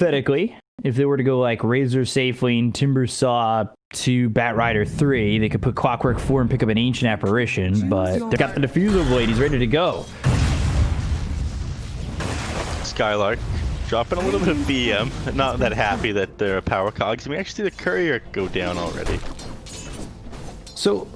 hypothetically, if they were to go like Razor Safe Lane, Timber Saw to Bat Rider 3, they could put Clockwork 4 and pick up an Ancient Apparition, but they've got the Diffusal Blade. He's ready to go. Skylark dropping a little bit of BM. Not that happy that they're power cogs. We actually see the Courier go down already. So,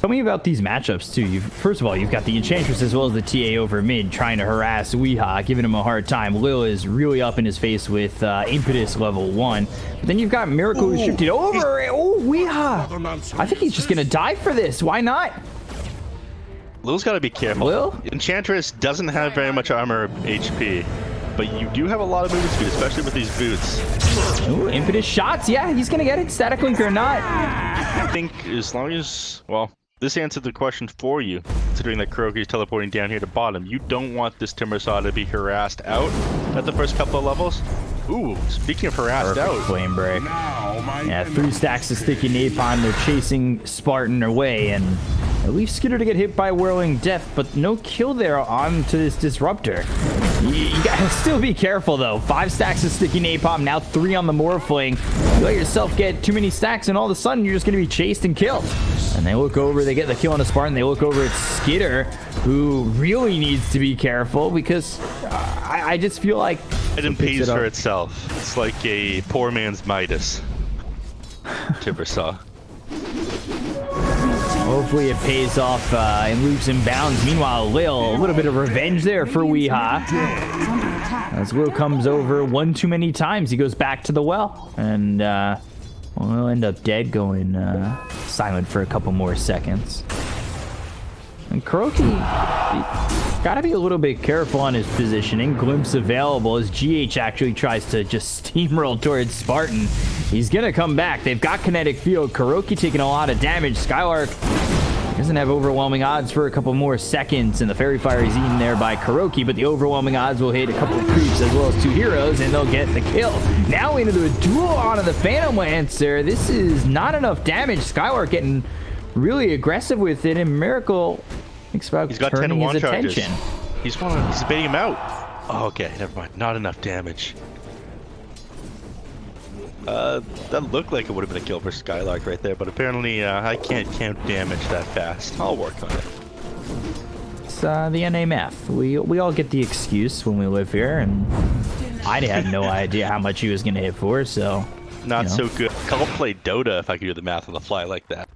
tell me about these matchups too. First of all, you've got the Enchantress as well as the TA over mid trying to harass Weeha, giving him a hard time. Lil is really up in his face with Impetus level 1. But then you've got Miracle who's shifted over. Oh, Weeha! I think he's just going to die for this. Why not? Lil's got to be careful. Lil? Enchantress doesn't have very much armor HP, but you do have a lot of movement speed, especially with these boots. Ooh, Impetus shots. Yeah, he's going to get it. Static Link or not. I think as long as, well, this answered the question for you, considering that Kuroki is teleporting down here to bottom. You don't want this Timbersaw to be harassed out at the first couple of levels. Ooh, speaking of harassed out. Flame Break. Yeah, 3 stacks of sticky napalm. They're chasing Spartan away, and it leaves Skitter to get hit by Whirling Death, but no kill there onto this Disruptor. You gotta still be careful, though. 5 stacks of sticky napalm, now 3 on the Morphling. You let yourself get too many stacks, and all of a sudden, you're just gonna be chased and killed. And they look over, they get the kill on a Spartan. They look over at Skitter, who really needs to be careful because I just feel like it pays for itself. It's like a poor man's Midas. Timbersaw. Hopefully it pays off in leaps and bounds. Meanwhile, Lil, a little bit of revenge there for Weeha. As Lil comes over one too many times, he goes back to the well. And well, he'll end up dead, going silent for a couple more seconds. And Kuroki, gotta be a little bit careful on his positioning. Glimpse available as GH actually tries to just steamroll towards Spartan. He's gonna come back. They've got kinetic field. Kuroki taking a lot of damage. Skylark doesn't have overwhelming odds for a couple more seconds, and the Fairy Fire is eaten there by Kuroki, but the overwhelming odds will hit a couple of creeps as well as 2 heroes, and they'll get the kill. Now into the duel onto the Phantom Lancer. This is not enough damage. Skylark getting really aggressive with it, and Miracle thinks about he's got turning 10 his charges. attention. He's baiting him out. Oh, okay, never mind. Not enough damage. That looked like it would have been a kill for Skylark right there, but apparently I can't count damage that fast. I'll work on it. It's the NA math. We all get the excuse when we live here, and I had no idea how much he was going to hit for, so... Not so good. I'll play Dota if I could do the math on the fly like that.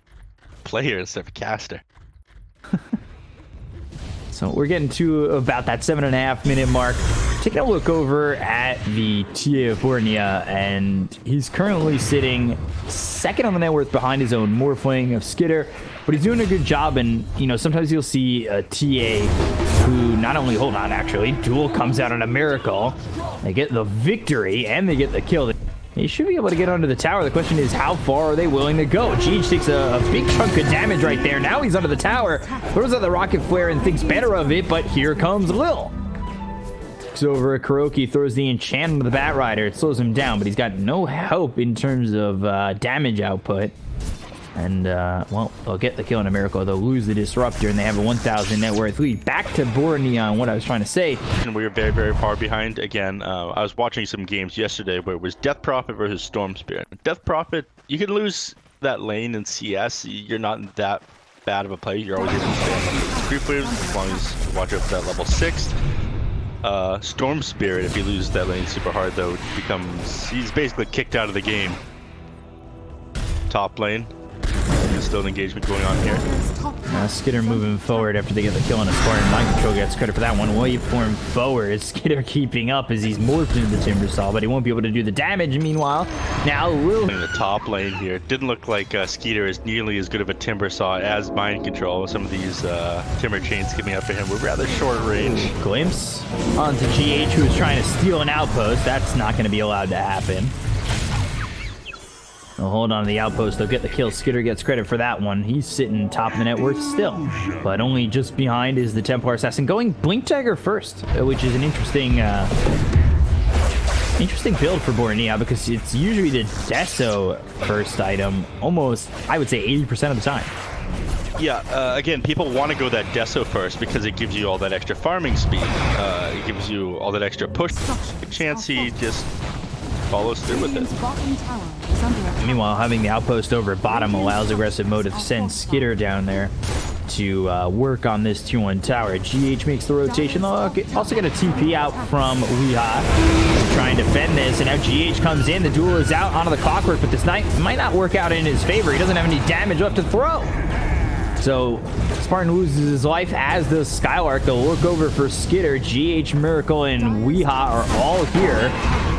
Player instead of caster. So we're getting to about that 7.5 minute mark. Taking a look over at the TA of Borneo, and he's currently sitting second on the net worth behind his own Morphling of Skitter, but he's doing a good job. And you know, sometimes you'll see a TA who not only, hold on, actually, duel comes out on a miracle. They get the victory and they get the kill. They should be able to get onto the tower. The question is, how far are they willing to go? GH takes a big chunk of damage right there. Now he's under the tower. Throws out the rocket flare and thinks better of it, but here comes Lil. Looks over at Kuroki, throws the enchantment of the Bat Rider. It slows him down, but he's got no help in terms of damage output. And, well, they'll get the kill in a miracle. They'll lose the Disruptor, and they have a 1,000 net worth lead. Back to Borneo on what I was trying to say. And we were very, very far behind. Again, I was watching some games yesterday where it was Death Prophet versus Storm Spirit. Death Prophet, you can lose that lane in CS. You're not that bad of a player. You're always able to stay on the creep waves as long as you watch out for that level 6. Storm Spirit, if you lose that lane super hard, though, he's basically kicked out of the game. Top lane. There's still an engagement going on here. Skitter moving forward after they get the kill on a Spartan. Mind Control gets credit for that one. Waveform forward. Skitter keeping up as he's morphed into the Timbersaw, but he won't be able to do the damage. Meanwhile, now Lil in the top lane here. Didn't look like Skeeter is nearly as good of a Timbersaw as Mind Control. Some of these Timber chains coming up for him were rather short range. Glimpse onto GH, who is trying to steal an outpost. That's not going to be allowed to happen. They'll hold on to the outpost. They'll get the kill. Skitter gets credit for that one. He's sitting top of the net worth still. But only just behind is the Templar Assassin going Blink Dagger first, which is an interesting build for Borneo because it's usually the Deso first item almost, I would say, 80% of the time. Yeah, again, people want to go that Deso first because it gives you all that extra farming speed. It gives you all that extra push. Chansey just follows through with it. Meanwhile, having the outpost over at bottom allows aggressive mode to send Skitter down there to work on this 2-1 tower. GH makes the rotation. They'll also get a TP out from Weeha to try and defend this, and now GH comes in. The duel is out onto the clockwork, but this knight might not work out in his favor. He doesn't have any damage left to throw. So Spartan loses his life, as does Skylark. They'll look over for Skitter. GH, Miracle, and Weeha are all here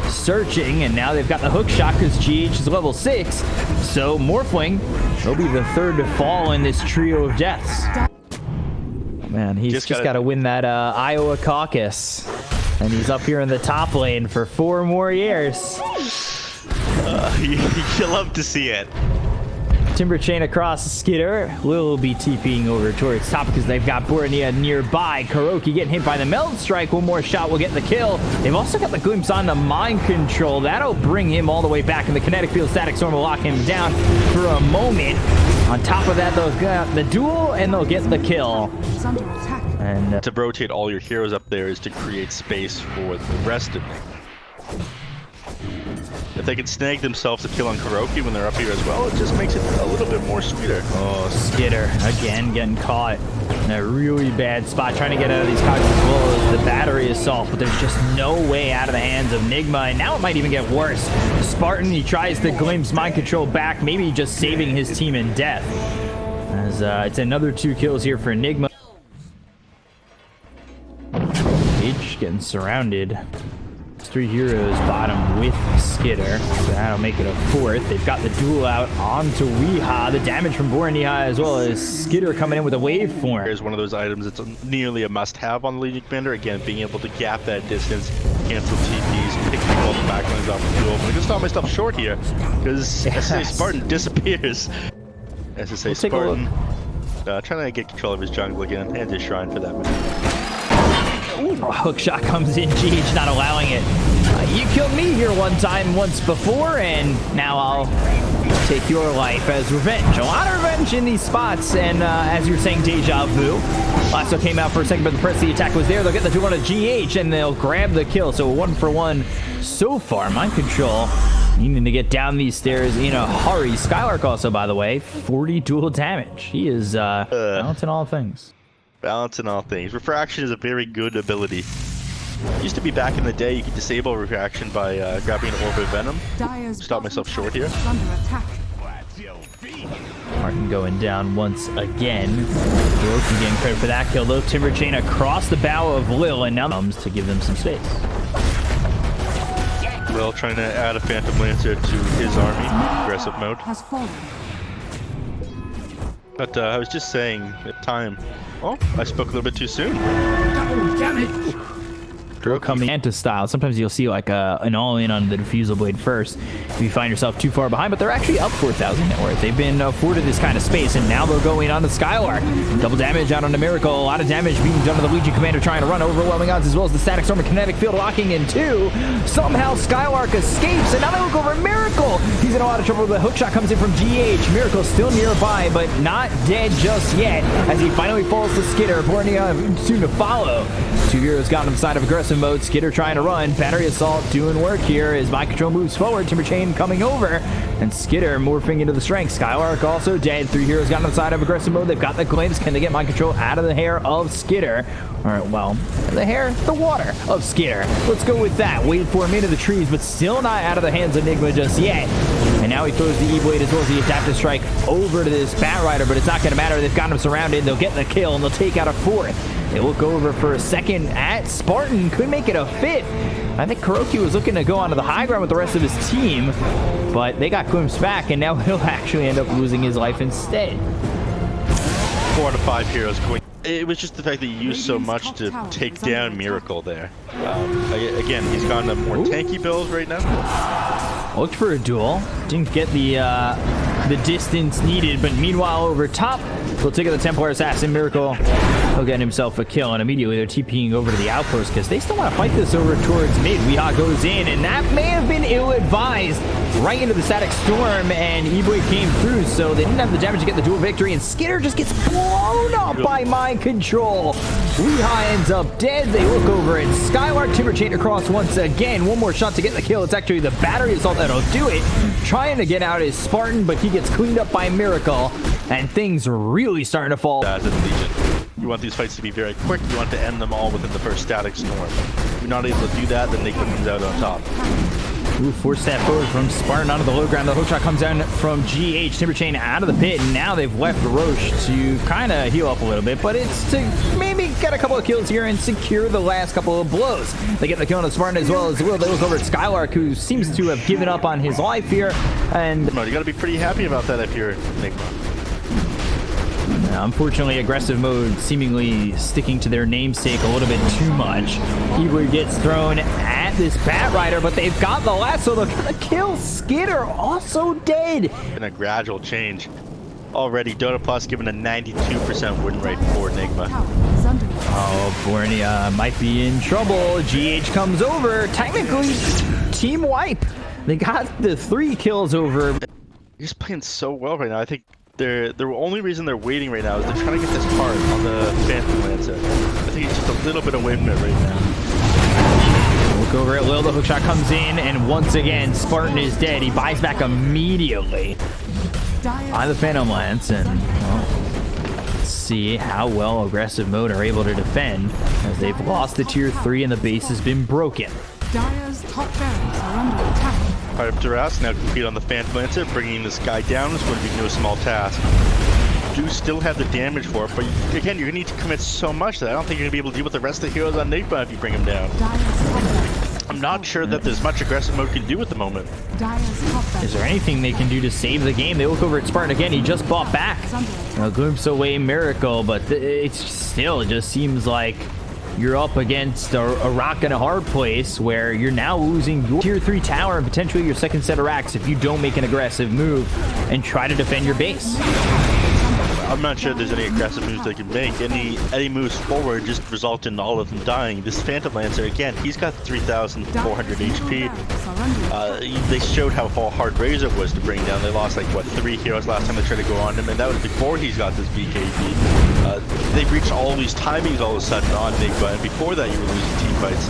searching, and now they've got the hook shot because GH is level 6. So Morphling, he'll be the third to fall in this trio of deaths. Man, he's just got to win that Iowa caucus, and he's up here in the top lane for 4 more years. You love to see it. Timber chain across Skitter. Will be TPing over towards top because they've got Bornea nearby. Kuroki getting hit by the Meld Strike. One more shot will get the kill. They've also got the glimpse on the Mind Control. That'll bring him all the way back, and the Kinetic Field Static Storm will lock him down for a moment. On top of that, they'll get the duel, and they'll get the kill. And to rotate all your heroes up there is to create space for the rest of them. If they can snag themselves a kill on Kuroki when they're up here as well, it just makes it a little bit more sweeter. Oh, Skitter again getting caught in a really bad spot, trying to get out of these cogs as well as the battery assault, but there's just no way out of the hands of Nigma, and now it might even get worse. Spartan, he tries to glimpse Mind Control back, maybe just saving his team in death, as it's another 2 kills here for Nigma. H getting surrounded. 3 heroes bottom with Skitter, so that'll make it a 4th. They've got the duel out onto Weeha. The damage from Bornea as well as Skitter coming in with a waveform. Here's one of those items that's nearly a must-have on the Legion Commander. Again, being able to gap that distance, cancel TPs, pick all the backlines off the duel. But I'm gonna stop myself short here because SSA Spartan disappears. SSA Spartan trying to get control of his jungle again and his shrine for that matter. A hook shot comes in, GH not allowing it. You killed me here once before, and now I'll take your life as revenge. A lot of revenge in these spots, and as you're saying, deja vu. Lasso came out for a second, but the press the attack was there. They'll get the duel on a GH, and they'll grab the kill. So 1-for-1 so far. Mind Control needing to get down these stairs in a hurry. Skylark also, by the way, 40 dual damage. He is balancing all things. Balance in all things. Refraction is a very good ability. Used to be back in the day, you could disable refraction by grabbing an Orb of Venom. Stop myself short here. Martin going down once again. Kuroki getting credit for that kill, though. Timber chain across the bow of Lil, and now comes to give them some space. Lil trying to add a Phantom Lancer to his army. Aggressive mode. But I was just saying at time. Oh, I spoke a little bit too soon. Oh, damn it. Coming Manta style. Sometimes you'll see like an all-in on the Diffusal Blade first if you find yourself too far behind, but they're actually up 4,000 net worth. They've been afforded this kind of space, and now they'll go in on the Skylark. Double damage out on the Miracle. A lot of damage being done to the Legion Commander trying to run. Overwhelming odds as well as the Static Storm and Kinetic Field locking in 2. Somehow Skylark escapes, and now they look over Miracle. He's in a lot of trouble. The hook shot comes in from GH. Miracle still nearby, but not dead just yet as he finally falls to Skitter. Bornea soon to follow. 2 heroes got on the side of aggressive mode. Skitter trying to run. Battery Assault doing work here as Mind Control moves forward. Timber Chain coming over. And Skitter morphing into the strength. Skylark also dead. 3 heroes got on the side of aggressive mode. They've got the glimpse. Can they get Mind Control out of the hair of Skitter? Alright, well, the water of Skitter. Let's go with that. Wait for him into the trees, but still not out of the hands of Nigma just yet. And now he throws the E-Blade as well as the Adaptive Strike over to this Bat Rider, but it's not going to matter. They've got him surrounded. They'll get the kill, and they'll take out a 4th. They look over for a second at Spartan. Could make it a 5th. I think Kuroki was looking to go onto the high ground with the rest of his team, but they got glimpsed back, and now he'll actually end up losing his life instead. 4 to 5 heroes going. It was just the fact that he used so much to take down Miracle there. Again, he's gone to more tanky builds right now. Looked for a duel. Didn't get the distance needed, but meanwhile over top, we'll take out the Templar Assassin. Miracle, he'll get himself a kill, and immediately they're TPing over to the outpost because they still want to fight this over towards mid. Weeha goes in, and that may have been ill-advised. right into the static storm, and E-Boy came through, so they didn't have the damage to get the dual victory, and Skitter just gets blown up by mind control. Weeha ends up dead. They look over at Skylark, Timber Chain across once again. One more shot to get the kill. It's actually the battery assault that'll do it. Trying to get out is Spartan, but he gets cleaned up by Miracle, and things are really starting to fall. As a Legion, you want these fights to be very quick. You want to end them all within the first static storm. If you're not able to do that, then Nigma comes out on top. Ooh, force step forward from Spartan onto the low ground. The hook shot comes down from GH. Timber Chain out of the pit, and now they've left Roche to kind of heal up a little bit, but it's to maybe get a couple of kills here and secure the last couple of blows. They get the kill on the Spartan as well. They look over at Skylark, who seems to have given up on his life here, and You got to be pretty happy about that if you're Nigma. unfortunately, aggressive mode seemingly sticking to their namesake a little bit too much. Eber gets thrown at this Bat Rider, but they've got the lasso. They're gonna kill Skitter, also dead. In a gradual change. Already, Dota Plus given a 92% win rate for Nigma. Oh, Borneo might be in trouble. GH comes over. Technically, team wipe. They got the 3 kills over. He's playing so well right now. I think the only reason they're waiting right now is they're trying to get this part on the Phantom Lancer. I think it's just a little bit away from it right now. Look over at Lil. The hookshot comes in, and once again, Spartan is dead. He buys back immediately by the Phantom Lance, and well, let's see how well aggressive mode are able to defend, as they've lost the tier 3 and the base has been broken. Dire's top barracks are under attack. Part of Duras now compete on the Phantom Lancer, bringing this guy down is going to be no small task. You do still have the damage for it, but again, you're going to need to commit so much that I don't think you're going to be able to deal with the rest of the heroes on Nigma if you bring him down. I'm not sure that there's much aggressive mode can do at the moment. Is there anything they can do to save the game? They look over at Spartan again. He just bought back a glimpse away Miracle, but it still just seems like you're up against a rock and a hard place where you're now losing your tier 3 tower and potentially your second set of racks if you don't make an aggressive move and try to defend your base. I'm not sure there's any aggressive moves they can make. Any moves forward just result in all of them dying. This Phantom Lancer, again, he's got 3,400 HP. They showed how hard Razor was to bring down. They lost like, what, 3 heroes last time they tried to go on him, and that was before he's got this BKB. They've reached all these timings all of a sudden on Nigma, and before that you were losing team fights.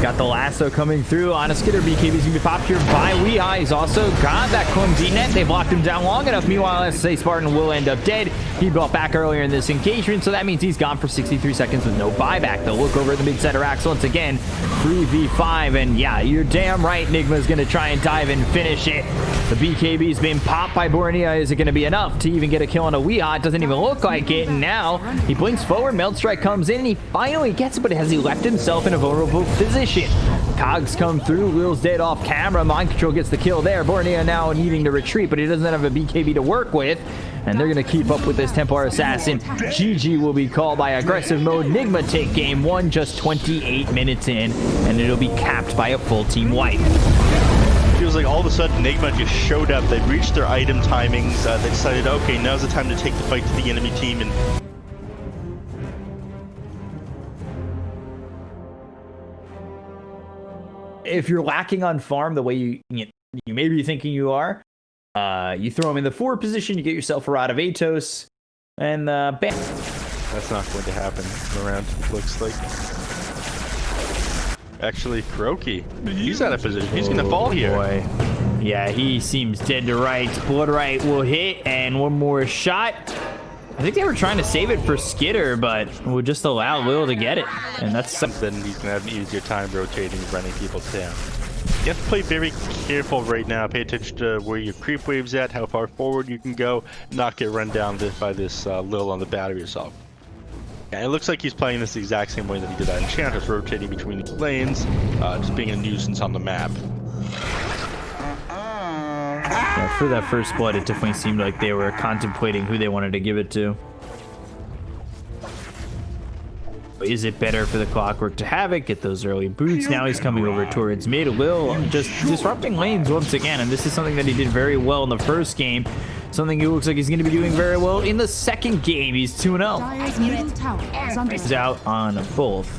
Got the lasso coming through on a Skitter. BKB is going to be popped here by Weeha. He's also got that clumsy net. They blocked him down long enough. Meanwhile, SSA Spartan will end up dead. He brought back earlier in this engagement, so that means he's gone for 63 seconds with no buyback. They'll look over at the mid center racks once again. 3v5, and yeah, you're damn right Nigma's going to try and dive and finish it. The BKB's been popped by Borneo. Is it going to be enough to even get a kill on a Weeha? It doesn't even look like it, and now he blinks forward. Melt Strike comes in, and he finally gets it, but has he left himself in a vulnerable position? Cogs come through. Lil's dead off camera. Mind Control gets the kill there. Borneo now needing to retreat, but he doesn't have a BKB to work with, and they're going to keep up with this Templar Assassin. GG will be called by aggressive mode. Nigma take game 1 just 28 minutes in, and it'll be capped by a full team wipe. Feels like all of a sudden Nigma just showed up. They've reached their item timings. They decided, okay, now's the time to take the fight to the enemy team. And if you're lacking on farm the way you may be thinking you are, you throw him in the forward position, you get yourself a Rod of Atos, and bam. that's not going to happen around, it looks like. Actually, Kuroki, he's out of position. He's going to fall here. Boy. Yeah, he seems dead to rights. Blood Right will hit, and one more shot. I think they were trying to save it for Skitter, but we'll just allow Lil to get it. And that's something. Then he's going to have an easier time rotating, running people down. You have to play very careful right now. Pay attention to where your creep wave's at, how far forward you can go, not get run down by this Lil on the battery assault. Yeah, it looks like he's playing this the exact same way that he did that Enchantress, rotating between the lanes, just being a nuisance on the map. Yeah, for that first blood, it definitely seemed like they were contemplating who they wanted to give it to. Is it better for the Clockwork to have it, get those early boots? Now he's coming over towards mid. Lil just disrupting lanes once again, and this is something that he did very well in the first game. Something he looks like he's going to be doing very well in the second game. He's 2-0. He's out on both.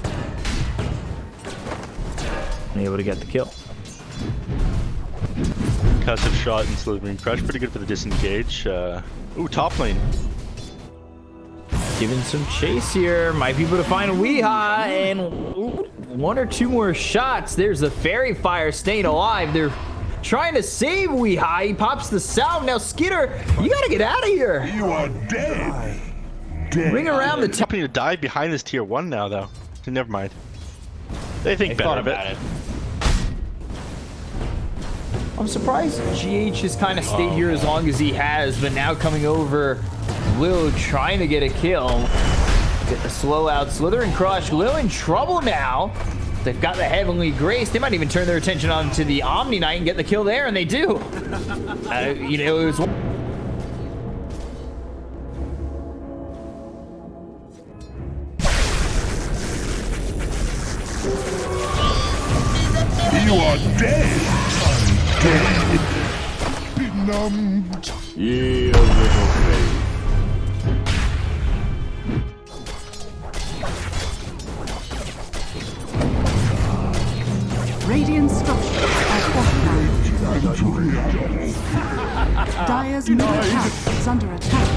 And able to get the kill. concussive shot and slithering crush. Pretty good for the disengage. Ooh, top lane. Giving some chase here. Might be able to find Weeha, and ooh, one or two more shots. There's the fairy fire staying alive. They're trying to save Weeha. He pops the sound. Now Skitter, you gotta get out of here. You are dead. Ring around the top. Company to dive behind this tier 1 now, though. Never mind. They think better of it. I'm surprised GH has kind of stayed here as long as he has, but now coming over, Lil trying to get a kill. Get the slow out, Slithering Crush. Lil in trouble now. They've got the Heavenly Grace. They might even turn their attention on to the Omni Knight and get the kill there, and they do. You know, it was... You are dead. Undead. Benumbed. Ye a little grave. Radiant structures are fortified. Dire's middle tower is under attack.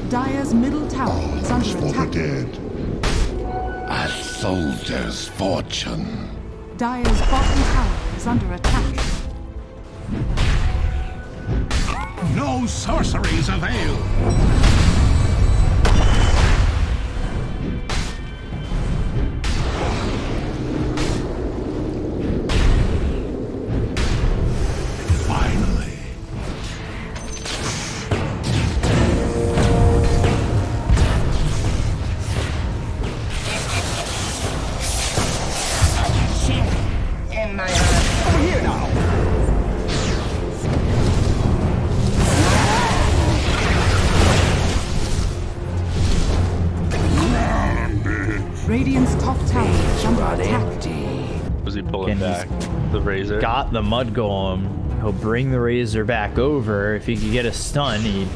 Dire's middle tower is under For the attack. dead. A soldier's fortune. Dire's bottom tower is under attack. No sorceries avail. Finally. In my heart. Over here now. Radiant's top tower is under attack. Was he pulling Again, back the razor? Got the Mud Golem. He'll bring the Razor back over. If he could get a stun, he'd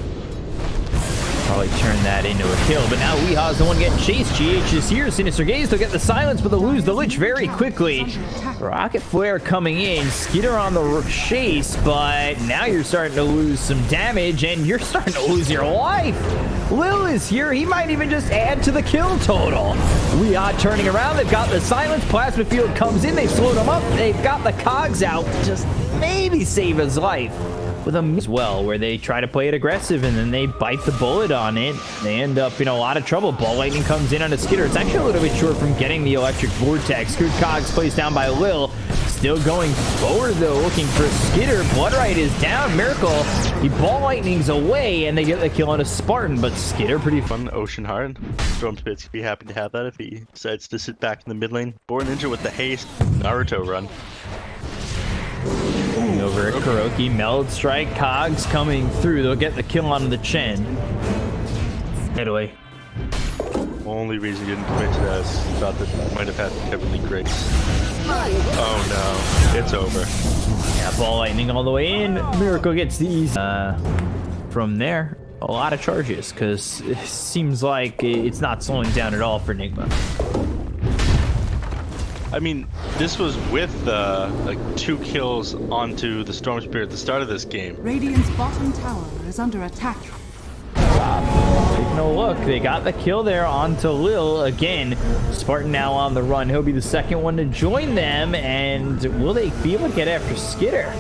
probably turn that into a kill. But now Weeha's the one getting chased. GH is here. Sinister Gaze, they'll get the silence, but they'll lose the Lich very quickly. Rocket Flare coming in. Skitter on the chase, but now you're starting to lose some damage, and you're starting to lose your life. Lil is here. He might even just add to the kill total. Weeha turning around. They've got the silence. Plasma Field comes in. They've slowed him up. They've got the cogs out. Just maybe save his life with him as well, where they try to play it aggressive and then they bite the bullet on it. They end up in a lot of trouble. Ball Lightning comes in on a Skitter. It's actually a little bit short from getting the Electric Vortex. Good cogs placed down by Lil. Still going forward though, looking for Skitter. Bloodright is down. Miracle. He Ball Lightnings away and they get the kill on a Spartan, but Skitter pretty fun. Fun Ocean Heart. Storm Spit's be happy to have that if he decides to sit back in the mid lane. Born Ninja with the haste Naruto run. Over at Kuroki. Meld Strike. Cogs coming through. They'll get the kill on the Chen. Head away. Only reason he didn't commit to that is he thought that might have had Heavenly Grace. Oh no, it's over. Yeah, Ball Lightning all the way in. Miracle gets the easy. From there, a lot of charges, because it seems like it's not slowing down at all for Nigma. I mean, this was with like 2 kills onto the Storm Spirit at the start of this game. Radiant's bottom tower is under attack. Taking a look, they got the kill there onto Lil again. Spartan now on the run. He'll be the second one to join them, and will they be able to get after Skitter?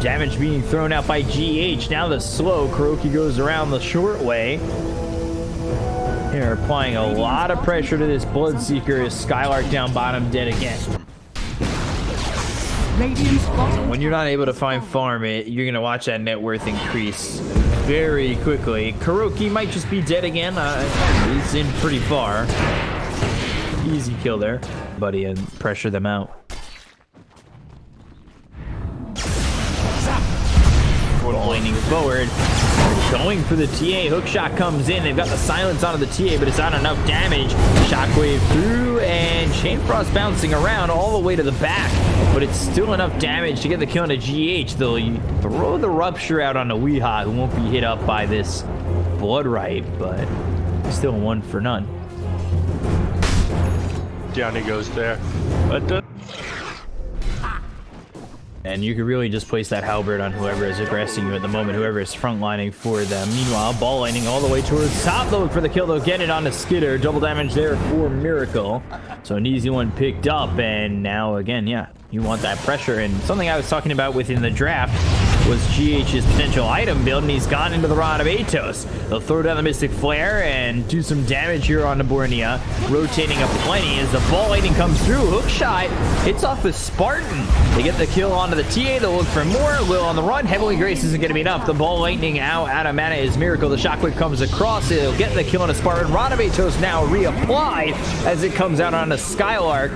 Damage being thrown out by GH. Now the slow. Kuroki goes around the short way. They're applying a lot of pressure to this Bloodseeker as Skylark down bottom dead again. Radiant's bottom When you're not able to find farm it, you're going to watch that net worth increase very quickly. Kuroki might just be dead again. He's in pretty far. Easy kill there, buddy, and pressure them out. Lightning forward. Going for the TA. Hookshot comes in. They've got the silence onto the TA, but it's not enough damage. Shockwave through, and Chain Frost bouncing around all the way to the back, but it's still enough damage to get the kill on a GH. They'll throw the Rupture out on a Weeha, who won't be hit up by this blood right, but still 1 for none. Down he goes there. But And you could really just place that halberd on whoever is aggressing you at the moment, whoever is frontlining for them. Meanwhile, ball lining all the way towards top. They'll look for the kill. They'll get it on the Skitter. Double damage there for Miracle. So an easy one picked up. And now, again, yeah, you want that pressure. And something I was talking about within the draft was GH's potential item build, and he's gone into the Rod of Atos. They'll throw down the Mystic Flare and do some damage here on Bornea, rotating up plenty as the ball lightning comes through. Hook shot hits off the Spartan. They get the kill onto the TA. They'll look for more. Will on the run. Heavenly Grace isn't going to be enough. The ball lightning out of mana is Miracle. The shockwave comes across. It'll get the kill on a Spartan. Rod of Atos now reapplied as it comes out on a Skylark.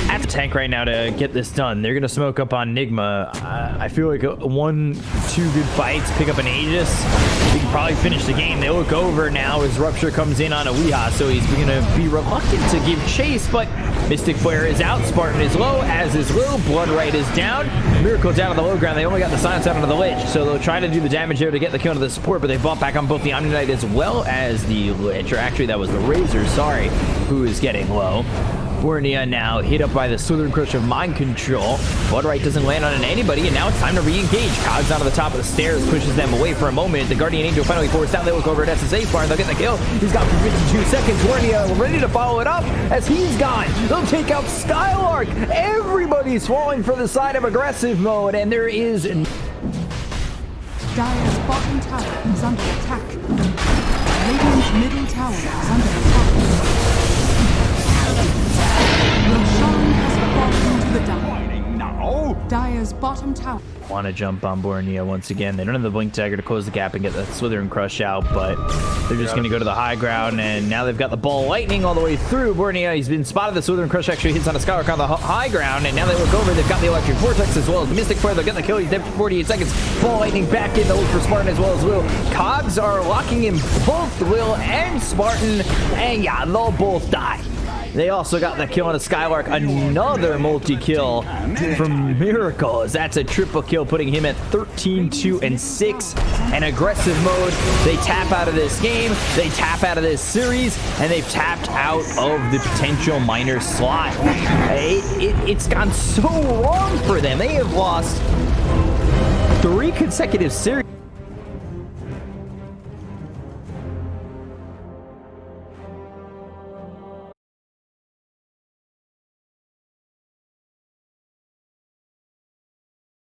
At the tank right now to get this done. They're gonna smoke up on Nigma. I feel like 1-2 good fights, pick up an Aegis, we can probably finish the game. They look over now as Rupture comes in on a Weeha, so he's gonna be reluctant to give chase, but Mystic Flare is out, Spartan is low, as is Will, Blood Right is down, Miracle down on the low ground. They only got the silence out onto the Lich, so they'll try to do the damage there to get the kill to the support, but they bump back on both the Omni Knight as well as the Lich, or actually that was the Razor, sorry, who is getting low. Bornea now hit up by the Slithering Crush of Mind Control. Bloodright doesn't land on anybody, and now it's time to re-engage. Cogs onto the top of the stairs, pushes them away for a moment. The Guardian Angel finally forced out. They look over at SSA Farm. They'll get the kill. He's got for 52 seconds. Bornea ready to follow it up as he's gone. They'll take out Skylark. Everybody's falling for the side of aggressive mode, and there is... Dire's bottom tower is under attack. Radiant's middle tower is under attack. Roshan has fallen to the Dire. Dire's bottom tower. Want to jump on Bornea once again. They don't have the Blink Dagger to close the gap and get the Slithering Crush out, but they're just going to go to the high ground, and now they've got the ball lightning all the way through. Bornea, he's been spotted. The Slithering Crush actually hits on a Skylark on the high ground, and now they look over. They've got the Electric Vortex as well as the Mystic Flare. They'll get the kill. He's dead for 48 seconds. Ball lightning back in. They'll look for Spartan as well as Will. Cogs are locking in both Will and Spartan, and yeah, they'll both die. They also got the kill on a Skylark, another multi-kill from Miracle, as that's a triple kill, putting him at 13, 2, and 6. And aggressive mode, they tap out of this game, they tap out of this series, and they've tapped out of the potential minor slot. It's gone so wrong for them. They have lost 3 consecutive series.